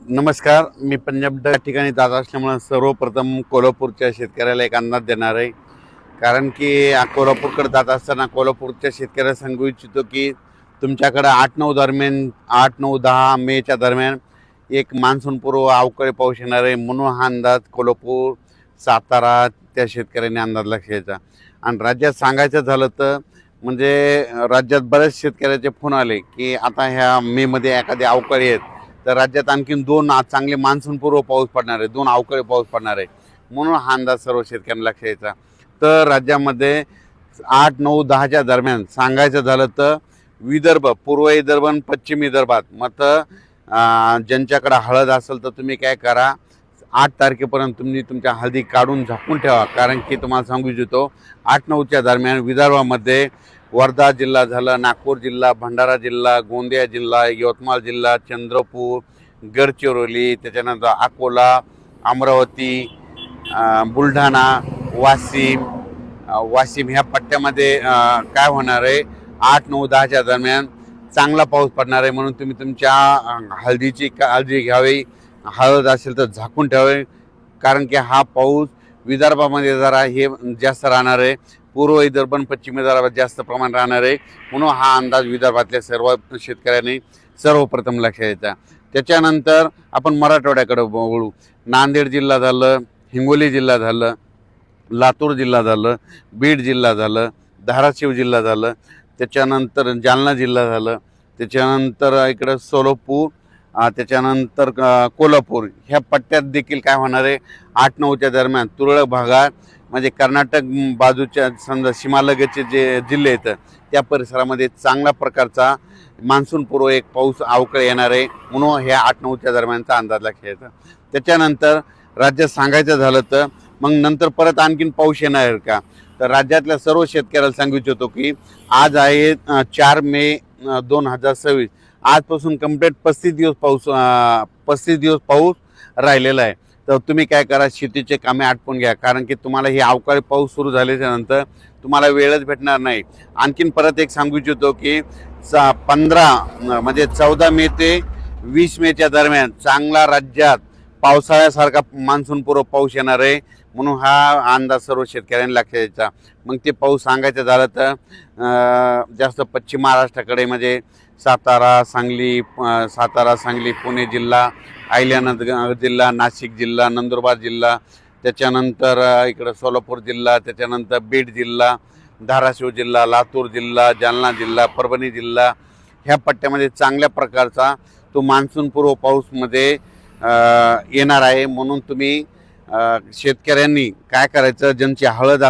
नमस्कार, मी पंजाब या ठिकाणी जात असल्यामुळे सर्वप्रथम कोल्हापूरच्या शेतकऱ्याला एक अंदाज देणार आहे. कारण की कोल्हापूरकडे जात असताना कोल्हापूरच्या शेतकऱ्याला सांगू इच्छितो की तुमच्याकडे 8-9 दरम्यान 8-9-10 मेच्या दरम्यान एक मान्सूनपूर्व अवकाळी पाऊस येणार आहे. म्हणून हा अंदाज कोल्हापूर, सातारा त्या शेतकऱ्यांनी अंदाज लक्ष द्यायचा. आणि राज्यात सांगायचं झालं तर म्हणजे राज्यात बऱ्याच शेतकऱ्याचे फोन आले की आता ह्या मेमध्ये एखादी अवकाळी आहेत, तर राज्यात आणखीन 2 चांगले मान्सूनपूर्व पाऊस पडणार आहे, 2 अवकाळी पाऊस पडणार आहे. म्हणून हा अंदाज सर्व शेतकऱ्यांना लक्ष द्यायचा. तर राज्यामध्ये 8-9-10च्या दरम्यान सांगायचं झालं तर विदर्भ, पूर्व विदर्भ आणि पश्चिम विदर्भात मग ज्यांच्याकडे हळद असेल तर तुम्ही काय करा, 8 तारखेपर्यंत तुम्ही तुमच्या हळदी काढून झाकून ठेवा. कारण की तुम्हाला सांगू इच्छितो 8-9च्या दरम्यान विदर्भामध्ये वर्धा जिल्हा झालं, नागपूर जिल्हा, भंडारा जिल्हा, गोंदिया जिल्हा, यवतमाळ जिल्हा, चंद्रपूर, गडचिरोली, त्याच्यानंतर अकोला, अमरावती, बुलढाणा, वाशिम ह्या पट्ट्यामध्ये काय होणार आहे, 8-9-10च्या दरम्यान चांगला पाऊस पडणार आहे. म्हणून तुम्ही तुमच्या हळदीची काळजी घ्यावी. हळद असेल तर झाकून ठेवावे. कारण की हा पाऊस विदर्भामध्ये जरा हे जास्त राहणार आहे, पूर्व विदर्भ आणि पश्चिम विदर्भात जास्त प्रमाण राहणार आहे. म्हणून हा अंदाज विदर्भातल्या सर्व शेतकऱ्यांनी सर्वप्रथम लक्ष द्यायचा. त्याच्यानंतर आपण मराठवाड्याकडे वळू. नांदेड जिल्हा झालं, हिंगोली जिल्हा झालं, लातूर जिल्हा झालं, बीड जिल्हा झालं, धाराशिव जिल्हा झालं, त्याच्यानंतर जालना जिल्हा झालं, त्याच्यानंतर इकडं सोलापूर, त्याच्यानंतर कोल्हापूर ह्या पट्ट्यात देखील काय होणार आहे, 8-9च्या दरम्यान तुरळक भागात म्हणजे कर्नाटक बाजूच्या समजा सीमालगतचे जे जिल्हे आहेत त्या परिसरामध्ये चांगल्या प्रकारचा मान्सूनपूर्व एक पाऊस अवकाळी येणार आहे. म्हणून ह्या 8-9च्या दरम्यानचा अंदाज लक्षात येतो. त्याच्यानंतर राज्यात सांगायचं झालं तर मग नंतर परत आणखीन पाऊस येणार आहे का, तर राज्यातल्या सर्व शेतकऱ्याला सांगू इच्छितो की आज आहे 4 मे 2026. आजपासून कंप्लीट 35 दिवस पाऊस राहिलेला आहे. तर तुम्ही काय करा, शेतीचे कामे आटपून घ्या. कारण की तुम्हाला ही अवकाळी पाऊस सुरू झाल्याच्यानंतर तुम्हाला वेळच भेटणार नाही. आणखीन परत एक सांगू इच्छितो की 14 मे ते 20 मेच्या दरम्यान चांगला राज्यात पावसाळ्यासारखा मान्सूनपूर्व पाऊस येणार आहे. म्हणून हा अंदाज सर्व शेतकऱ्यांनी लक्षात द्यायचा. मग ते पाऊस सांगायचं झालं तर जास्त पश्चिम महाराष्ट्राकडे म्हणजे सातारा, सांगली, पुणे जिल्हा, अहिल्यानगर जिल्हा, नाशिक जिल्हा, नंदुरबार जिल्हा, त्याच्यानंतर इकडं सोलापूर जिल्हा, त्याच्यानंतर बीड जिल्हा, धाराशिव जिल्हा, लातूर जिल्हा, जालना जिल्हा, परभणी जिल्हा ह्या पट्ट्यामध्ये चांगल्या प्रकारचा तो मान्सूनपूर्व पाऊसमध्ये येणार आहे. म्हणून तुम्ही शेतकऱ्यांनी काय करायचं, ज्यांची हळद